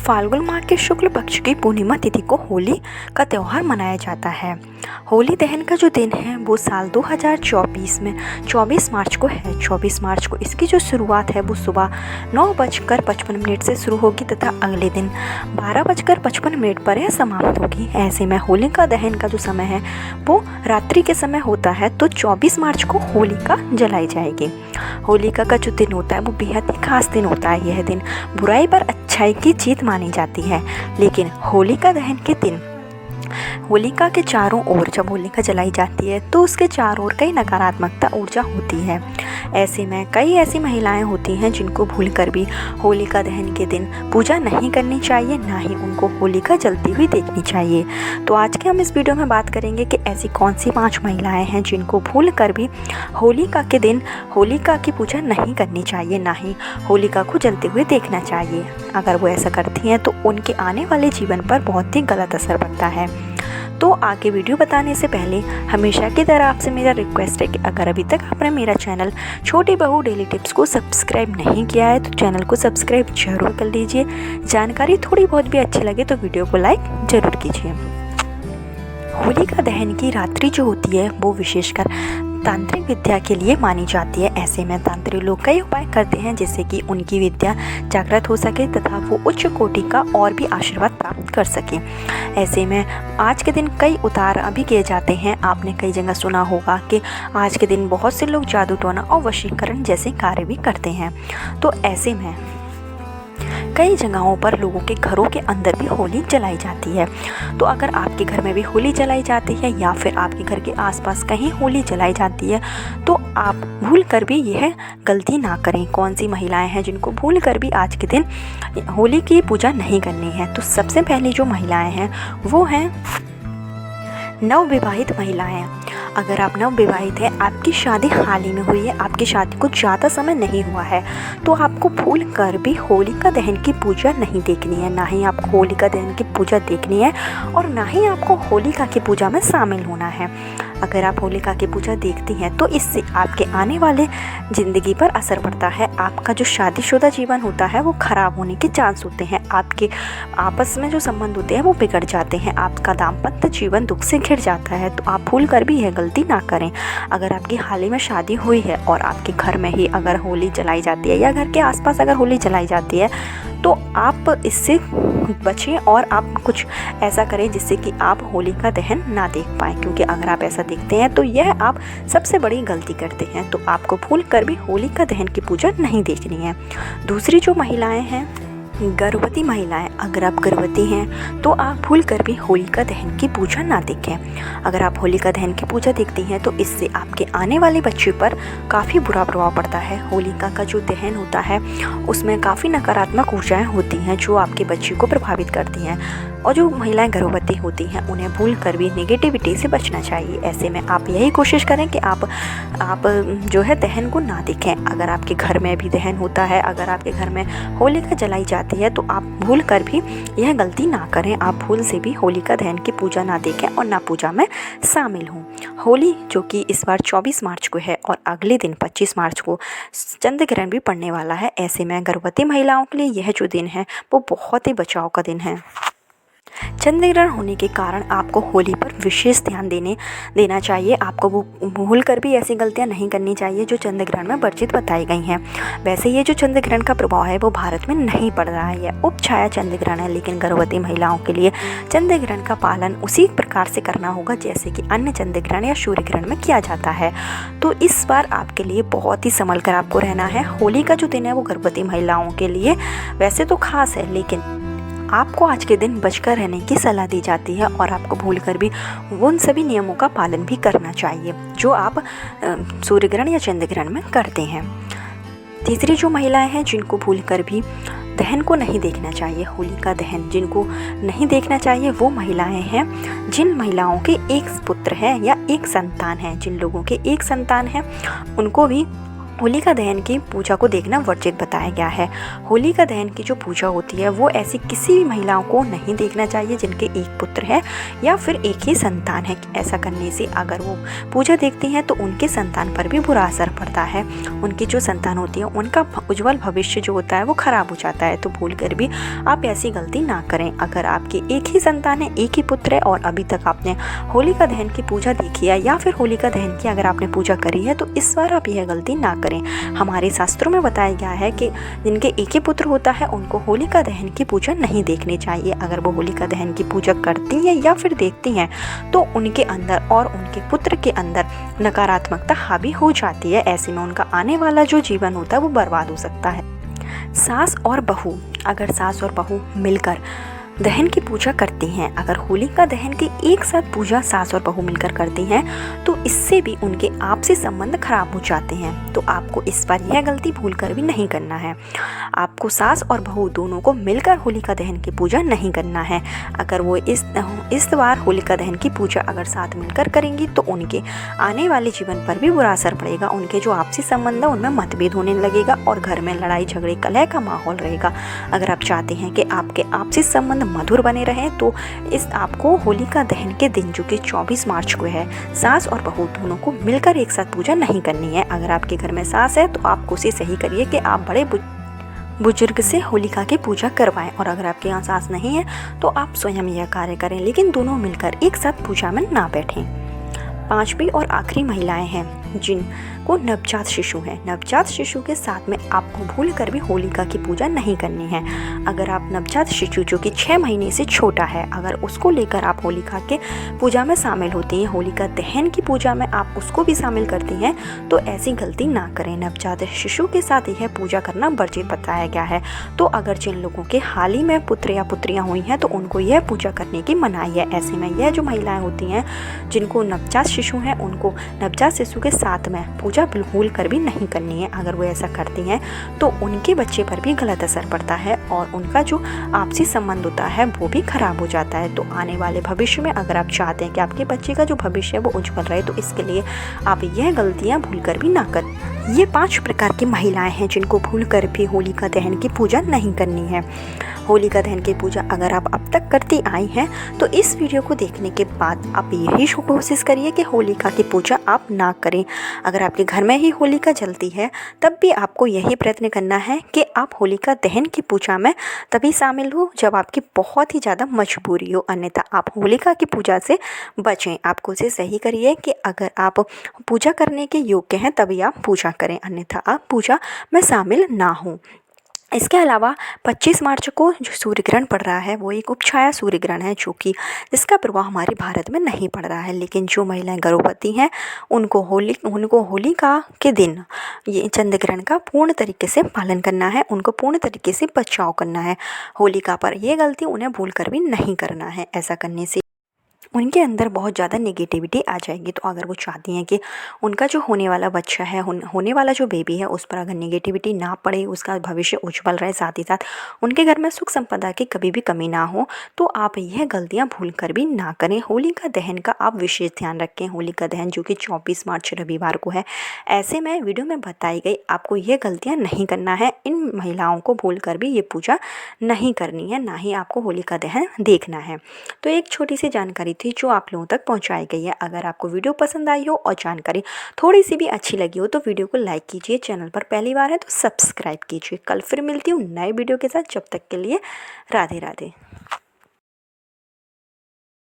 फाल्गुन माह के शुक्ल पक्ष की पूर्णिमा तिथि को होली का त्यौहार मनाया जाता है। होली दहन का जो दिन है वो साल 2024 में 24 मार्च को है। 24 मार्च को इसकी जो शुरुआत है वो सुबह 9:55 से शुरू होगी तथा अगले दिन 12:55 पर यह समाप्त होगी। ऐसे में होलिका दहन का जो समय है वो रात्रि के समय होता है, तो 24 मार्च को होलिका जलाई जाएगी। होलिका का जो दिन होता है वो बेहद ही खास दिन होता है। यह दिन बुराई पर अच्छाई की जीत मानी जाती है। लेकिन होलिका दहन के दिन होलिका के चारों ओर जब होलिका जलाई जाती है तो उसके चारों ओर कई नकारात्मकता ऊर्जा होती है। ऐसे में कई ऐसी महिलाएं होती हैं जिनको भूलकर भी होलिका दहन के दिन पूजा नहीं करनी चाहिए, ना ही उनको होलिका जलती हुई देखनी चाहिए। तो आज के हम इस वीडियो में बात करेंगे कि ऐसी कौन सी 5 महिलाएं हैं जिनको भूलकर भी होलिका के दिन होलिका की पूजा नहीं करनी चाहिए, ना ही होलिका को जलते हुए देखना चाहिए। अगर वो ऐसा करती हैं तो उनके आने वाले जीवन पर बहुत ही गलत असर पड़ता है। तो आगे वीडियो बताने से पहले हमेशा की तरह आपसे मेरा रिक्वेस्ट है कि अगर अभी तक आपने मेरा चैनल छोटी बहू डेली टिप्स को सब्सक्राइब नहीं किया है तो चैनल को सब्सक्राइब जरूर कर लीजिए। जानकारी थोड़ी बहुत भी अच्छी लगे तो वीडियो को लाइक जरूर कीजिए। होलिका दहन की रात्रि जो होती है वो विशेषकर तांत्रिक विद्या के लिए मानी जाती है। ऐसे में तांत्रिक लोग कई उपाय करते हैं जिससे कि उनकी विद्या जागृत हो सके तथा वो उच्च कोटि का और भी आशीर्वाद प्राप्त कर सके। ऐसे में आज के दिन कई उतार भी किए जाते हैं। आपने कई जगह सुना होगा कि आज के दिन बहुत से लोग जादू टोना और वशीकरण जैसे कार्य भी करते हैं। तो ऐसे में कई जगहों पर लोगों के घरों के अंदर भी होली जलाई जाती है। तो अगर आपके घर में भी होली जलाई जाती है या फिर आपके घर के आसपास कहीं होली जलाई जाती है तो आप भूल कर भी यह गलती ना करें। कौन सी महिलाएं हैं जिनको भूल कर भी आज के दिन होली की पूजा नहीं करनी है? तो सबसे पहले जो महिलाएं हैं वो हैं नवविवाहित महिलाएं। अगर आप नवविवाहित हैं, आपकी शादी हाल ही में हुई है, आपकी शादी को ज़्यादा समय नहीं हुआ है, तो आपको भूल कर भी होलिका दहन की पूजा नहीं देखनी है। ना ही आपको होलिका दहन की पूजा देखनी है और ना ही आपको होलिका की पूजा में शामिल होना है। अगर आप होलिका की पूजा देखती हैं तो इससे आपके आने वाले ज़िंदगी पर असर पड़ता है। आपका जो शादीशुदा जीवन होता है वो ख़राब होने के चांस होते हैं। आपके आपस में जो संबंध होते हैं वो बिगड़ जाते हैं। आपका दाम्पत्य जीवन दुख से घिर जाता है। तो आप भूल कर भी यह गलती ना करें। अगर आपकी हाल ही में शादी हुई है और आपके घर में ही अगर होली जलाई जाती है या घर के आसपास अगर होली जलाई जाती है तो आप इससे बचें और आप कुछ ऐसा करें जिससे कि आप होलिका दहन ना देख पाएँ, क्योंकि अगर आप ऐसा देखते हैं तो यह आप सबसे बड़ी गलती करते हैं। तो आपको भूल कर भी होलिका दहन की पूजा नहीं देखनी है। दूसरी जो महिलाएं हैं गर्भवती महिलाएं। अगर आप गर्भवती हैं तो आप भूल कर भी होलिका दहन की पूजा ना देखें। अगर आप होलिका दहन की पूजा देखती हैं तो इससे आपके आने वाले बच्चे पर काफ़ी बुरा प्रभाव पड़ता है। होलिका का जो दहन होता है उसमें काफ़ी नकारात्मक ऊर्जाएं होती हैं जो आपके बच्चे को प्रभावित करती हैं। और जो महिलाएं गर्भवती होती हैं उन्हें भूल कर भी नेगेटिविटी से बचना चाहिए। ऐसे में आप यही कोशिश करें कि आप जो है दहन को ना देखें। अगर आपके घर में भी दहन होता है, अगर आपके घर में होलिका जलाई जाती है तो आप भूल कर भी यह गलती ना करें। आप भूल से भी होलिका दहन की पूजा ना देखें और ना पूजा में शामिल हों। होली जो कि इस बार 24 मार्च को है और अगले दिन 25 मार्च को चंद्र ग्रहण भी पड़ने वाला है। ऐसे में गर्भवती महिलाओं के लिए यह जो दिन है वो बहुत ही बचाव का दिन है। चंद्र ग्रहण होने के कारण आपको होली पर विशेष ध्यान देना चाहिए। आपको वो भूल कर भी ऐसी गलतियां नहीं करनी चाहिए जो चंद्र ग्रहण में वर्जित बताई गई हैं। वैसे ये जो चंद्र ग्रहण का प्रभाव है वो भारत में नहीं पड़ रहा है, यह उपछाया चंद्र ग्रहण है। लेकिन गर्भवती महिलाओं के लिए चंद्र ग्रहण का पालन उसी प्रकार से करना होगा जैसे कि अन्य चंद्र ग्रहण या सूर्य ग्रहण में किया जाता है। तो इस बार आपके लिए बहुत ही संभल कर आपको रहना है। होली का जो दिन है वो गर्भवती महिलाओं के लिए वैसे तो खास है, लेकिन आपको आज के दिन बचकर रहने की सलाह दी जाती है और आपको भूलकर भी उन सभी नियमों का पालन भी करना चाहिए जो आप सूर्य ग्रहण या चंद्र ग्रहण में करते हैं। तीसरी जो महिलाएं हैं जिनको भूलकर भी दहन को नहीं देखना चाहिए, होलिका दहन जिनको नहीं देखना चाहिए वो महिलाएं हैं जिन महिलाओं के एक पुत्र है या एक संतान है। जिन लोगों के एक संतान है उनको भी होलिका दहन की पूजा को देखना वर्जित बताया गया है। होलिका दहन की जो पूजा होती है वो ऐसी किसी भी महिलाओं को नहीं देखना चाहिए जिनके एक पुत्र पुत्र है या फिर एक ही संतान है। ऐसा करने से अगर वो पूजा देखती हैं तो उनके संतान पर भी बुरा असर पड़ता है। उनकी जो संतान होती है उनका उज्जवल भविष्य जो होता है वो खराब हो जाता है। तो भूल कर भी आप ऐसी गलती ना करें। अगर आपकी एक ही संतान है, एक ही पुत्र है और अभी तक आपने होलिका दहन की पूजा देखी है या फिर होलिका दहन की अगर आपने पूजा करी है तो इस बार आप यह गलती ना करें। हमारे शास्त्रों में बताया गया है कि जिनके एक ही पुत्र होता है उनको होलिका दहन की पूजा नहीं देखनी चाहिए। अगर वो होलिका दहन की पूजा करती हैं या फिर देखती हैं तो उनके अंदर और उनके पुत्र के अंदर नकारात्मकता हावी हो जाती है। ऐसे में उनका आने वाला जो जीवन होता है वो बर्बाद हो सकता है। सास और बहू, अगर सास और बहू मिलकर दहन की पूजा करती हैं, अगर होलिका दहन की एक साथ पूजा सास और बहू मिलकर करती हैं तो इससे भी उनके आपसी संबंध खराब हो जाते हैं। तो आपको इस बार यह गलती भूल कर भी नहीं करना है। आपको सास और बहू दोनों को मिलकर होलिका दहन की पूजा नहीं करना है। अगर वो इस बार होलिका दहन की पूजा अगर साथ मिलकर करेंगी तो उनके आने वाले जीवन पर भी बुरा असर पड़ेगा। उनके जो आपसी संबंध है उनमें मतभेद होने लगेगा और घर में लड़ाई झगड़े कलह का माहौल रहेगा। अगर आप चाहते हैं कि आपके आपसी संबंध मधुर बने रहें तो आपको होलिका दहन के दिन जो कि 24 मार्च को है, सास और बहू दोनों को मिलकर एक साथ पूजा नहीं करनी है। अगर आपके घर में सास है तो आप कोशिश यही करिए कि आप बड़े बुजुर्ग से होलिका की पूजा करवाएं और अगर आपके यहाँ सास नहीं है तो आप स्वयं यह कार्य करें, लेकिन दोनों मिलकर एक साथ पूजा में ना बैठें। पांचवी और आखिरी महिलाएं हैं जिनको नवजात शिशु है। नवजात शिशु के साथ में आपको भूल कर भी होलिका की पूजा नहीं करनी है। अगर आप नवजात शिशु जो कि 6 महीने से छोटा है, अगर उसको लेकर आप होलिका के पूजा में शामिल होती हैं, होलिका दहन की पूजा में आप उसको भी शामिल करती हैं तो ऐसी गलती ना करें। नवजात शिशु के साथ यह पूजा करना वर्जित बताया गया है। तो अगर जिन लोगों के हाल ही में पुत्र या पुत्रियाँ हुई हैं तो उनको यह पूजा करने की मनाही है। ऐसे में यह जो महिलाएँ होती हैं जिनको नवजात शिशु हैं उनको नवजात शिशु के साथ में पूजा भूल कर भी नहीं करनी है। अगर वो ऐसा करती हैं तो उनके बच्चे पर भी गलत असर पड़ता है और उनका जो आपसी संबंध होता है वो भी खराब हो जाता है। तो आने वाले भविष्य में अगर आप चाहते हैं कि आपके बच्चे का जो भविष्य है वो उज्जवल रहे तो इसके लिए आप यह गलतियाँ भूल कर भी ना करें। ये 5 प्रकार की महिलाएं हैं जिनको भूल कर भी होलिका दहन की पूजा नहीं करनी है। होलिका दहन की पूजा अगर आप अब तक करती आई हैं तो इस वीडियो को देखने के बाद आप यही कोशिश करिए कि होलिका की पूजा आप ना करें। अगर आपके घर में ही होलिका जलती है तब भी आपको यही प्रयत्न करना है कि आप होलिका दहन की पूजा में तभी शामिल हो जब आपकी बहुत ही ज़्यादा मजबूरी हो, अन्यथा आप होलिका की पूजा से बचें। आप कोशिश यही करिए कि अगर आप पूजा करने के योग्य हैं तभी आप पूजा करें, अन्यथा आप पूजा में शामिल ना हों। इसके अलावा 25 मार्च को जो सूर्य ग्रहण पड़ रहा है वो एक उपछाया सूर्य ग्रहण है जो कि जिसका प्रभाव हमारे भारत में नहीं पड़ रहा है, लेकिन जो महिलाएं गर्भवती हैं उनको होलिका के दिन ये चंद्र ग्रहण का पूर्ण तरीके से पालन करना है, उनको पूर्ण तरीके से बचाव करना है। होलिका पर ये गलती उन्हें भूल कर भी नहीं करना है। ऐसा करने से उनके अंदर बहुत ज़्यादा नेगेटिविटी आ जाएगी। तो अगर वो चाहती हैं कि उनका जो होने वाला बच्चा है, होने वाला जो बेबी है उस पर अगर नेगेटिविटी ना पड़े, उसका भविष्य उज्जवल रहे, साथ ही साथ उनके घर में सुख संपदा की कभी भी कमी ना हो, तो आप यह गलतियां भूल कर भी ना करें। होलिका दहन का आप विशेष ध्यान रखें। होलिका दहन जो कि 24 मार्च रविवार को है, ऐसे में वीडियो में बताई गई आपको यह गलतियाँ नहीं करना है। इन महिलाओं को भूल कर भी ये पूजा नहीं करनी है, ना ही आपको होलिका दहन देखना है। तो एक छोटी सी जानकारी थी जो आप लोगों तक पहुंचाई गई है। अगर आपको वीडियो पसंद आई हो और जानकारी थोड़ी सी भी अच्छी लगी हो तो वीडियो को लाइक कीजिए, चैनल पर पहली बार है तो सब्सक्राइब कीजिए। कल फिर मिलती हूँ नए वीडियो के साथ, जब तक के लिए राधे राधे।